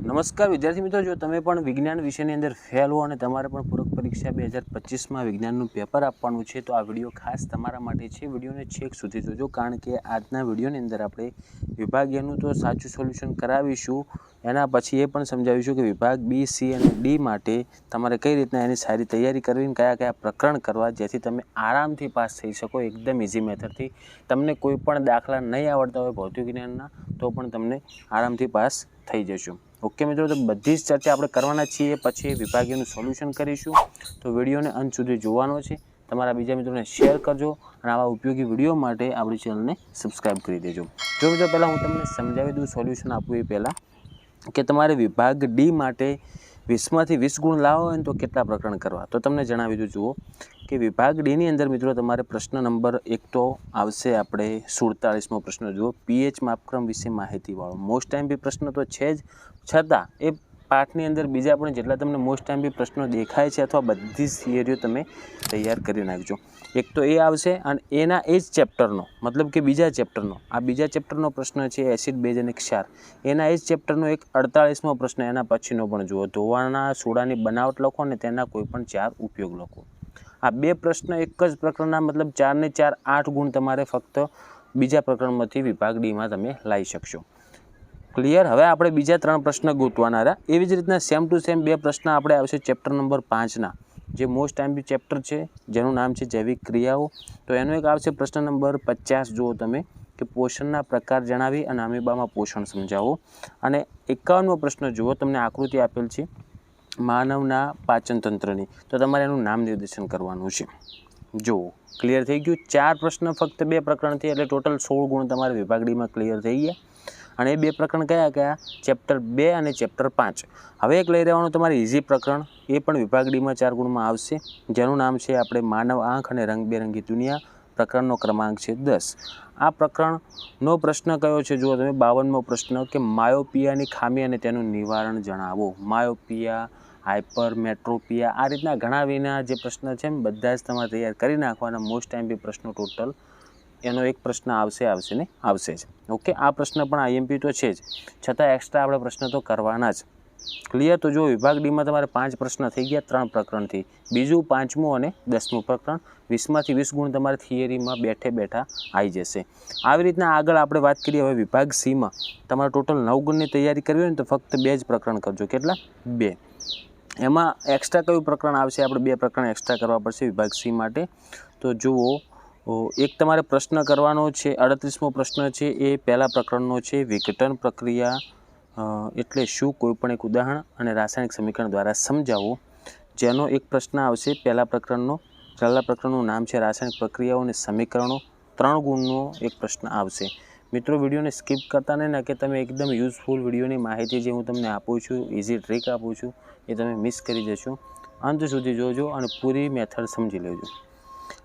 નમસ્કાર વિદ્યાર્થી મિત્રો, જો તમે પણ વિજ્ઞાન વિષયની અંદર ફેલ હો અને તમારે પણ પૂરક પરીક્ષા 2025માં વિજ્ઞાનનું પેપર આપવાનું છે તો આ વિડીયો ખાસ તમારા માટે છે. વિડીયોને છેક સુધી જોજો, કારણ કે આજના વિડીયોની અંદર આપણે વિભાગીયનું તો સાચું સોલ્યુશન કરાવીશું, એના પછી એ પણ સમજાવીશું કે વિભાગ બી, સી અને ડી માટે તમારે કઈ રીતના એની સારી તૈયારી કરવી, કયા કયા પ્રકરણ કરવા, જેથી તમે આરામથી પાસ થઈ શકો એકદમ ઇઝી મેથડથી. તમને કોઈ પણ દાખલા નહીં આવડતા હોય ભૌતિક વિજ્ઞાનના તો પણ તમને આરામથી પાસ થઈ જશો. ઓકે મિત્રો, તો બધી જ ચર્ચા આપણે કરવાના છીએ, પછી વિભાગીયનું સોલ્યુશન કરીશું. તો વિડીયોને અંત સુધી જોવાનો છે. તમારા બીજા મિત્રોને શેર કરજો અને આવા ઉપયોગી વિડીયો માટે આપણી ચેનલને સબસ્ક્રાઈબ કરી દેજો. જો મિત્રો પહેલાં હું તમને સમજાવી દઉં સોલ્યુશન આપવું એ પહેલાં કે તમારે વિભાગ ડી માટે 20માંથી 20 ગુણ લાવવા હોય ને તો કેટલા પ્રકરણ કરવા, તો તમને જણાવી દઉં. જુઓ કે વિભાગ ડીની અંદર મિત્રો તમારે પ્રશ્ન નંબર 1 તો આવશે આપણે 47મો પ્રશ્ન. જુઓ, પીએચ માપક્રમ વિશે માહિતીવાળો મોસ્ટ ટાઈમ બી પ્રશ્ન તો છે જ, છતાં એ પાઠની અંદર બીજા પણ જેટલા તમને મોસ્ટ ટાઈમ બી પ્રશ્નો દેખાય છે અથવા બધી જ થિયરીઓ તમે તૈયાર કરી નાખજો. એક તો એ આવશે અને એના એ જ ચેપ્ટરનો, મતલબ કે બીજા ચેપ્ટરનો, આ બીજા ચેપ્ટરનો પ્રશ્ન છે એસિડ, બેઝ અને ક્ષાર, એના એ જ ચેપ્ટરનો એક 48મો પ્રશ્ન, એના પછીનો પણ જુઓ, ધોવાણના સોડાની બનાવટ લખો અને તેના કોઈ પણ 4 ઉપયોગ લખો. આ 2 પ્રશ્ન એક જ પ્રકરણના, મતલબ 4 ને 4 8 ગુણ તમારે ફક્ત બીજા પ્રકરણમાંથી વિભાગ ડીમાં તમે લાવી શકશો. ક્લિયર? હવે આપણે બીજા 3 પ્રશ્ન ગોતવાના રહ્યા. એવી જ રીતના સેમ ટુ સેમ 2 પ્રશ્ન આપણે આવશે ચેપ્ટર નંબર 5ના, જે મોસ્ટ ટાઈમ બી ચેપ્ટર છે, જેનું નામ છે જૈવિક ક્રિયાઓ. તો એનો એક આવશે પ્રશ્ન નંબર 50. જુઓ તમે કે પોષણના પ્રકાર જણાવી અને અમીબામાં પોષણ સમજાવો. અને 51મો પ્રશ્ન જુઓ, તમને આકૃતિ આપેલ છે માનવના પાચન તંત્રની, તો તમારે એનું નામ નિર્દેશન કરવાનું છે. જુઓ, ક્લિયર થઈ ગયું. 4 પ્રશ્ન ફક્ત 2 પ્રકરણથી, એટલે ટોટલ 16 ગુણ તમારે વિભાગ ડીમાં ક્લિયર થઈ ગયા. અને એ 2 પ્રકરણ કયા કયા? ચેપ્ટર 2 અને ચેપ્ટર 5. હવે એક લઈ રહેવાનું તમારે ઇઝી પ્રકરણ, એ પણ વિભાગ ડીમાં 4 ગુણમાં આવશે, જેનું નામ છે આપણે માનવ આંખ અને રંગબેરંગી દુનિયા. પ્રકરણનો ક્રમાંક છે 10. આ પ્રકરણનો પ્રશ્ન કયો છે? જુઓ તમે 52મો પ્રશ્ન કે માયોપિયાની ખામી અને તેનું નિવારણ જણાવો. માયોપિયા, હાઇપરમેટ્રોપિયા, આ રીતના ઘણા વિના જે પ્રશ્ન છે બધા જ તમારે તૈયાર કરી નાખવાના. મોસ્ટ ટાઈમ બી પ્રશ્નો ટોટલ એનો એક પ્રશ્ન આવશે ને આવશે જ. ઓકે, આ પ્રશ્ન પણ આઈએમપી તો છે જ, છતાં એક્સ્ટ્રા આપણે પ્રશ્ન તો કરવાના જ. ક્લિયર? તો જો વિભાગ ડીમાં તમારે 5 પ્રશ્ન થઈ ગયા 3 પ્રકરણથી, બીજું 5મું અને 10મું પ્રકરણ. 20માંથી 20 ગુણ તમારે થિયરીમાં બેઠે બેઠા આવી જશે. આવી રીતના આગળ આપણે વાત કરીએ. હવે વિભાગ સીમાં તમારે ટોટલ 9 ગુણની તૈયારી કરવી હોય ને તો ફક્ત 2 જ પ્રકરણ કરજો. કેટલા? 2. એમાં એક્સ્ટ્રા કયું પ્રકરણ આવશે? આપણે 2 પ્રકરણ એક્સ્ટ્રા કરવા પડશે વિભાગ સી માટે. તો જુઓ, એક તમારે પ્રશ્ન કરવાનો છે, 38મો પ્રશ્ન છે, એ પહેલા પ્રકરણનો છે વિઘટન પ્રક્રિયા એટલે શું, કોઈપણ એક ઉદાહરણ અને રાસાયણિક સમીકરણ દ્વારા સમજાવો. જેનો એક પ્રશ્ન આવશે પહેલા પ્રકરણનું નામ છે રાસાયણિક પ્રક્રિયાઓ અને સમીકરણો. 3 ગુણનો એક પ્રશ્ન આવશે. મિત્રો, વિડીયોને સ્કીપ કરતા નહીં ને, કે તમે એકદમ યુઝફુલ વિડીયોની માહિતી જે હું તમને આપું છું, ઇઝી ટ્રીક આપું છું, એ તમે મિસ કરી જશો. અંત સુધી જોજો અને પૂરી મેથડ સમજી લેજો.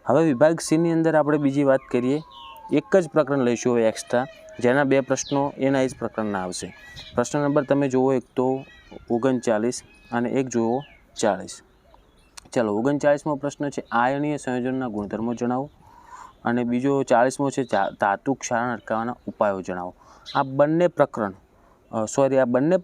હવે વિભાગ સીની અંદર આપણે બીજી વાત કરીએ. એક જ પ્રકરણ લઈશું હવે એક્સ્ટ્રા, જેના 2 પ્રશ્નો એના જ પ્રકરણના આવશે. પ્રશ્ન નંબર તમે જુઓ, એક તો 39 અને એક જુઓ 40. ચાલો, 39મો પ્રશ્ન છે આયનીય સંયોજનના ગુણધર્મો જણાવો. અને બીજો 40મો છે ધાતુ ક્ષારણ અટકાવવાના ઉપાયો જણાવો. આ બંને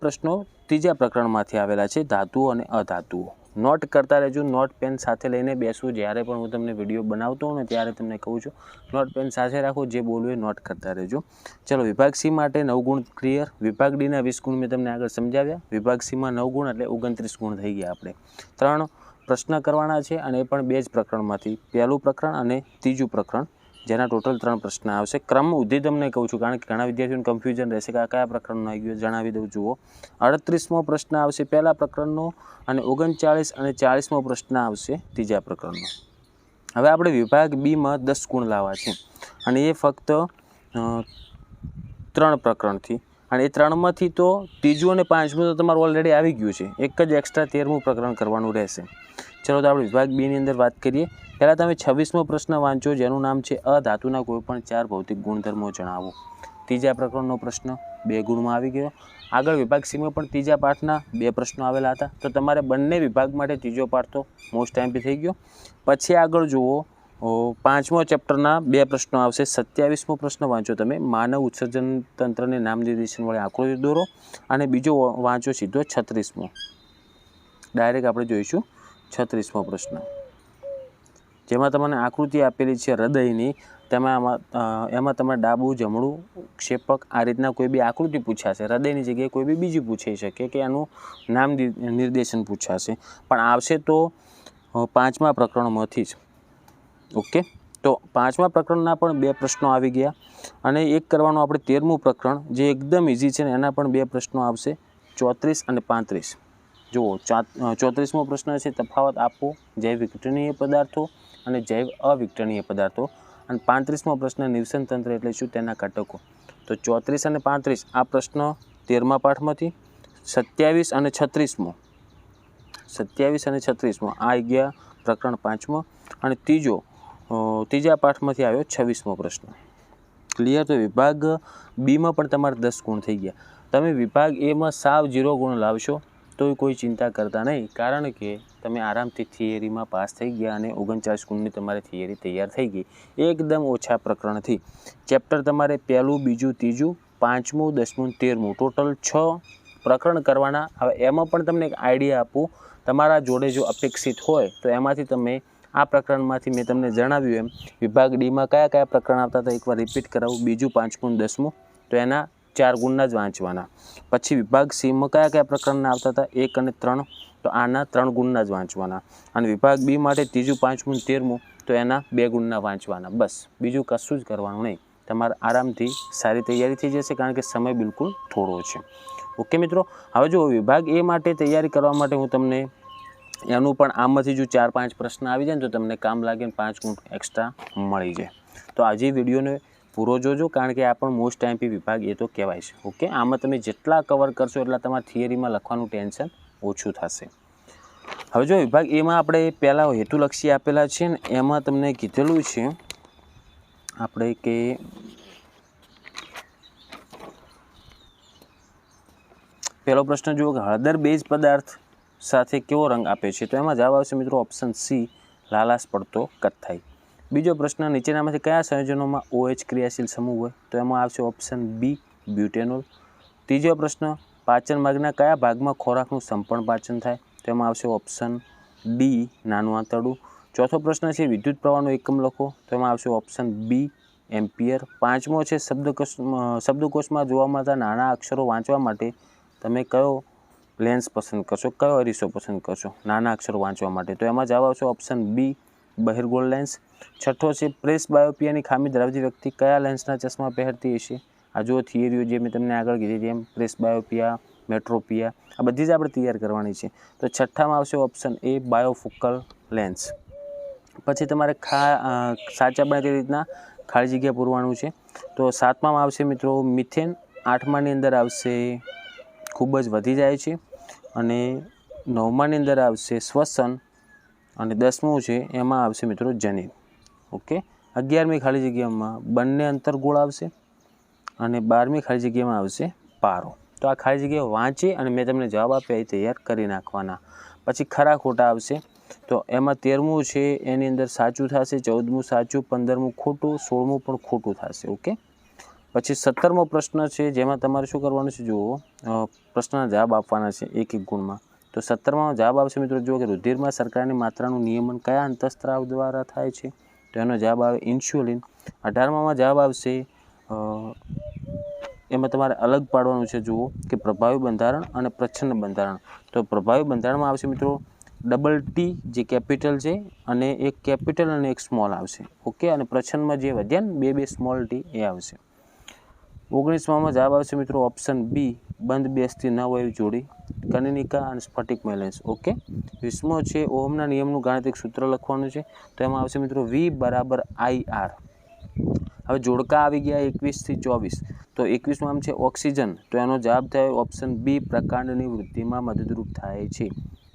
પ્રશ્નો ત્રીજા પ્રકરણમાંથી આવેલા છે, ધાતુઓ અને અધાતુઓ. નોટ કરતા રહેજો, નોટ પેન સાથે લઈને બેસવું. જ્યારે પણ હું તમને વિડીયો બનાવતો હોઉં ને ત્યારે તમને કહું છું, નોટ પેન સાથે રાખો, જે બોલવું એ નોટ કરતા રહેજો. ચલો, વિભાગ સી માટે 9 ગુણ ક્લિયર. વિભાગ ડીના 20 ગુણ મેં તમને આગળ સમજાવ્યા. વિભાગ સીમાં 9 ગુણ એટલે 29 ગુણ થઈ ગયા. આપણે 3 પ્રશ્ન કરવાના છે અને એ પણ 2 જ પ્રકરણમાંથી, પહેલું પ્રકરણ અને ત્રીજું પ્રકરણ, જેના ટોટલ 3 પ્રશ્ન આવશે. ક્રમ ઉધી તમને કહું છું, કારણ કે ઘણા વિદ્યાર્થીઓને કન્ફ્યુઝન રહેશે કે આ કયા પ્રકરણનો આવી ગયો, જણાવી દઉં. જુઓ, 38મો પ્રશ્ન આવશે પહેલા પ્રકરણનો અને 39 અને 40મો પ્રશ્ન આવશે ત્રીજા પ્રકરણનો. હવે આપણે વિભાગ બીમાં 10 ગુણ લાવવા છે અને એ ફક્ત 3 પ્રકરણથી, અને એ 3માંથી તો ત્રીજું અને 5મું તો તમારું ઓલરેડી આવી ગયું છે. એક જ એક્સ્ટ્રા 13મું પ્રકરણ કરવાનું રહેશે. ચલો, તો આપણે વિભાગ બીની અંદર વાત કરીએ. પહેલાં તમે 26મો પ્રશ્ન વાંચો, જેનું નામ છે અધાતુના કોઈપણ 4 ભૌતિક ગુણધર્મો જણાવો. ત્રીજા પ્રકરણનો પ્રશ્ન 2 ગુણમાં આવી ગયો. આગળ વિભાગ સીમાં પણ ત્રીજા પાઠના 2 પ્રશ્નો આવેલા હતા, તો તમારે બંને વિભાગ માટે ત્રીજો પાઠ તો મોસ્ટ ટાઈમ બી થઈ ગયો. પછી આગળ જુઓ પાંચમો ચેપ્ટરના 2 પ્રશ્નો આવશે. 27મો પ્રશ્ન વાંચો તમે, માનવ ઉત્સર્જન તંત્રને નામ નિર્દેશન વડે આકૃતિ દોરો. અને બીજો વાંચો સીધો 36મો. ડાયરેક્ટ આપણે જોઈશું 36મો પ્રશ્ન, જેમાં તમને આકૃતિ આપેલી છે હૃદયની. એમાં તમારે ડાબું જમણું ક્ષેપક આ રીતના કોઈ બી આકૃતિ પૂછાશે. હૃદયની જગ્યાએ કોઈ બી બીજી પૂછાઈ શકે કે એનું નામ નિર્દેશન પૂછાશે, પણ આવશે તો 5મા પ્રકરણમાંથી જ. ઓકે, તો 5મા પ્રકરણના પણ 2 પ્રશ્નો આવી ગયા. અને એક કરવાનું આપણે 13મું પ્રકરણ, જે એકદમ ઇઝી છે ને, એના પણ 2 પ્રશ્નો આવશે, 34 અને 35. જુઓ, 34મો પ્રશ્ન છે તફાવત આપો જૈવ વિઘટનીય પદાર્થો અને જૈવ અવિઘટનીય પદાર્થો. અને 35મો પ્રશ્ન નિવસન તંત્ર એટલે શું, તેના ઘટકો. તો 34 અને 35 આ પ્રશ્ન 13મા પાઠમાંથી. 27 અને 36મો આ આવી ગયા પ્રકરણ 5મો. અને ત્રીજા પાઠમાંથી આવ્યો 26મો પ્રશ્ન. ક્લિયર? તો વિભાગ બીમાં પણ તમારે 10 ગુણ થઈ ગયા. તમે વિભાગ એમાં સાવ 0 ગુણ લાવશો તો કોઈ ચિંતા કરતા નહીં, કારણ કે તમે આરામથી થિયરીમાં પાસ થઈ ગયા અને 39 ગુણની તમારી થિયરી તૈયાર થઈ ગઈ એકદમ ઓછા પ્રકરણથી. ચેપ્ટર તમારે 1, 2, 3, 5, 10, 13 ટોટલ 6 પ્રકરણ કરવાના. હવે એમાં પણ તમને એક આઈડિયા આપું, તમારા જોડે જો અપેક્ષિત હોય તો એમાંથી તમે આ પ્રકરણમાંથી મેં તમને જણાવ્યું એમ વિભાગ ડીમાં કયા પ્રકરણ આવતા હતા એકવાર રિપીટ કરાવું. બીજું, 5મું, 10મું, તો એના 4 ગુણના જ વાંચવાના. પછી વિભાગ સીમાં કયા પ્રકરણના આવતા હતા 1 અને 3, તો આના 3 ગુણના જ વાંચવાના. અને વિભાગ બી માટે 3, 5, 13, તો એના 2 ગુણના વાંચવાના. બસ, બીજું કશું જ કરવાનું નહીં. તમારે આરામથી સારી તૈયારી થઈ જશે, કારણ કે સમય બિલકુલ થોડો છે. ઓકે મિત્રો, હવે જો વિભાગ એ માટે તૈયારી કરવા માટે હું તમને એનું પણ આમાંથી જો 4-5 પ્રશ્ન આવી જાય ને તો તમને કામ લાગે ને 5 ગુણ એક્સ્ટ્રા મળી જાય. તો આજે વિડીયોને પૂરો જોજો, કારણ કે આ પણ મોસ્ટ આઈએમપી વિભાગ એ તો કહેવાય છે. ઓકે, આમાં તમે જેટલા કવર કરશો એટલા તમારા થિયરીમાં લખવાનું ટેન્શન ઓછું થશે. હવે જો વિભાગ એમાં આપણે પહેલાં હેતુલક્ષી આપેલા છે ને, એમાં તમને કીધેલું છે આપણે કે પહેલો પ્રશ્ન જુઓ કે હળદર બેઝ પદાર્થ સાથે કેવો રંગ આપે છે. તો એમાં જવાબ આવશે મિત્રો ઓપ્શન સી, લાલાશ પડતો કથ્થાઈ. બીજો પ્રશ્ન, નીચેનામાંથી કયા સંયોજનોમાં OH ક્રિયાશીલ સમૂહ હોય. તો એમાં આવશે ઓપ્શન બી, બ્યુટેનોલ. ત્રીજો પ્રશ્ન, પાચન માર્ગના કયા ભાગમાં ખોરાકનું સંપૂર્ણ પાચન થાય. તો એમાં આવશે ઓપ્શન ડી, નાનું આંતરડું. ચોથો પ્રશ્ન છે વિદ્યુત પ્રવાહનો એકમ લખો. તો એમાં આવશે ઓપ્શન બી, એમ્પિયર. પાંચમો છે શબ્દકોશમાં જોવા મળતા નાના અક્ષરો વાંચવા માટે તમે કયો લેન્સ પસંદ કરશો, કયો અરીસો પસંદ કરશો નાના અક્ષરો વાંચવા માટે. તો એમાં જવાબ આવશે ઓપ્શન બી, બહિર્ગોળ લેન્સ. છઠ્ઠો છે પ્રેસ બાયોપિયાની ખામી ધરાવતી વ્યક્તિ કયા લેન્સના ચશ્મા પહેરતી હશે. આ જો થિયરીઓ જે મેં તમને આગળ કીધી તેમ પ્રેસ બાયોપિયા, મેટ્રોપિયા, આ બધી જ આપણે તૈયાર કરવાની છે. તો છઠ્ઠામાં આવશે ઓપ્શન એ, બાયોફોકલ લેન્સ. પછી તમારે સાચા બને તે રીતના ખાલી જગ્યા પૂરવાનું છે. તો સાતમામાં આવશે મિત્રો મિથેન. આઠમાની અંદર આવશે ખૂબ જ વધી જાય છે. અને નવમાની અંદર આવશે શ્વસન. અને 10મું છે એમાં આવશે મિત્રો જનીન. ઓકે, 11મી ખાલી જગ્યામાં બંને અંતરગોળ આવશે. અને 12મી ખાલી જગ્યામાં આવશે પારો. તો આ ખાલી જગ્યાઓ વાંચી અને મેં તમને જવાબ આપ્યા એ તૈયાર કરી નાખવાના. પછી ખરા ખોટા આવશે. તો એમાં 13મું છે એની અંદર સાચું થશે, 14મું સાચું, 15મું ખોટું, 16મું પણ ખોટું થશે. ઓકે, પછી 17મો પ્રશ્ન છે જેમાં તમારે શું કરવાનું છે, જુઓ પ્રશ્નના જવાબ આપવાના છે એક ગુણમાં. તો 17માં જવાબ આવશે મિત્રો જુઓ કે રુધિરમાં શર્કરાની માત્રાનું નિયમન કયા અંતઃસ્ત્રાવ દ્વારા થાય છે. તો એનો જવાબ આવે ઇન્સ્યુલિન. 18માં જવાબ આવશે એમાં તમારે અલગ પાડવાનું છે, જુઓ કે પ્રભાવી બંધારણ અને પ્રચ્છન્ન બંધારણ. તો પ્રભાવી બંધારણમાં આવશે મિત્રો ડબલ ટી જે કેપિટલ છે અને એક કેપિટલ અને એક સ્મોલ આવશે. ઓકે, અને પ્રચ્છન્નમાં જે વધ્યા ને બે સ્મોલ ટી એ આવશે. 19માં જવાબ આવશે મિત્રો ઓપ્શન બી, બંધ બેસતી ન હોય એવી જોડી કનિનિકા અને સ્ફટિકમય લેન્સ. ઓકે, 20મો છે ઓહમના નિયમનું ગાણિતિક સૂત્ર લખવાનું છે. તો એમાં આવશે મિત્રો V = IR. હવે જોડકા આવી ગયા 21 થી 24. તો 21માં આમ છે ઓક્સિજન. તો એનો જવાબ થાય ઓપ્શન બી, પ્રકાંડની વૃદ્ધિમાં મદદરૂપ થાય છે.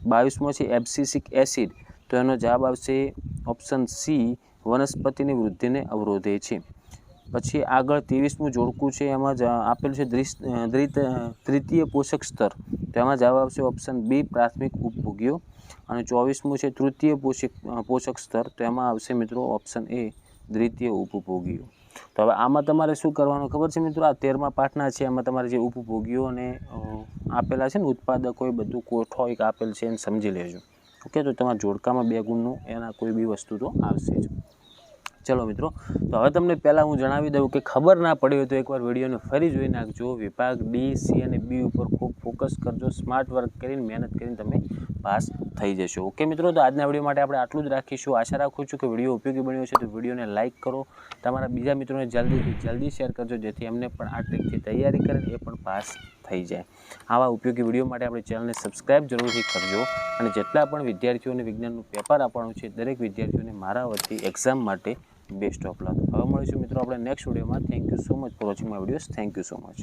22મો છે એબ્સિસિક એસિડ. તો એનો જવાબ આવશે ઓપ્શન સી, વનસ્પતિની વૃદ્ધિને અવરોધે છે. પછી આગળ 23મું જોડકું છે, એમાં જ આપેલું છે તૃતીય પોષક સ્તર, તો એમાં જવાબ આવશે ઓપ્શન બી પ્રાથમિક ઉપભોગીઓ. અને 24મું છે તૃતીય પોષક સ્તર, તો એમાં આવશે મિત્રો ઓપ્શન એ દ્વિતીય ઉપભોગીઓ. તો હવે આમાં તમારે શું કરવાનું ખબર છે મિત્રો, આ 13મા પાઠના છે એમાં તમારે જે ઉપભોગીઓને આપેલા છે ને ઉત્પાદકો, એ બધું કોઠો એક આપેલ છે એને સમજી લેજો. ઓકે, તો તમારા જોડકામાં 2 ગુણનું એના કોઈ બી વસ્તુ તો આવશે જ. ચલો મિત્રો, તો હવે તમને પહેલાં હું જણાવી દઉં કે ખબર ના પડી હોય તો એકવાર વિડીયોને ફરી જોઈ નાખજો. વિભાગ ડી, સી અને બી ઉપર ખૂબ ફોકસ કરજો. સ્માર્ટ વર્ક કરીને મહેનત કરીને તમે પાસ થઈ જશો. ઓકે મિત્રો, તો આજના વિડીયો માટે આપણે આટલું જ રાખીશું. આશા રાખું છું કે વિડીયો ઉપયોગી બન્યો છે, તો વિડીયોને લાઇક કરો, તમારા બીજા મિત્રોને જલ્દીથી જલ્દી શેર કરજો, જેથી એમને પણ આ ટ્રીકથી તૈયારી કરે એ પણ પાસ થઈ જાય. આવા ઉપયોગી વિડીયો માટે આપણી ચેનલને સબસ્ક્રાઈબ જરૂરથી કરજો. અને જેટલા પણ વિદ્યાર્થીઓને વિજ્ઞાનનું પેપર આપવાનું છે, દરેક વિદ્યાર્થીઓને મારા વતી એક્ઝામ માટે બેસ્ટ ઓફ લક. હવે મળીશું મિત્રો આપણે નેક્સ્ટ વિડીયોમાં. Thank you so much for watching my videos. Thank you so much.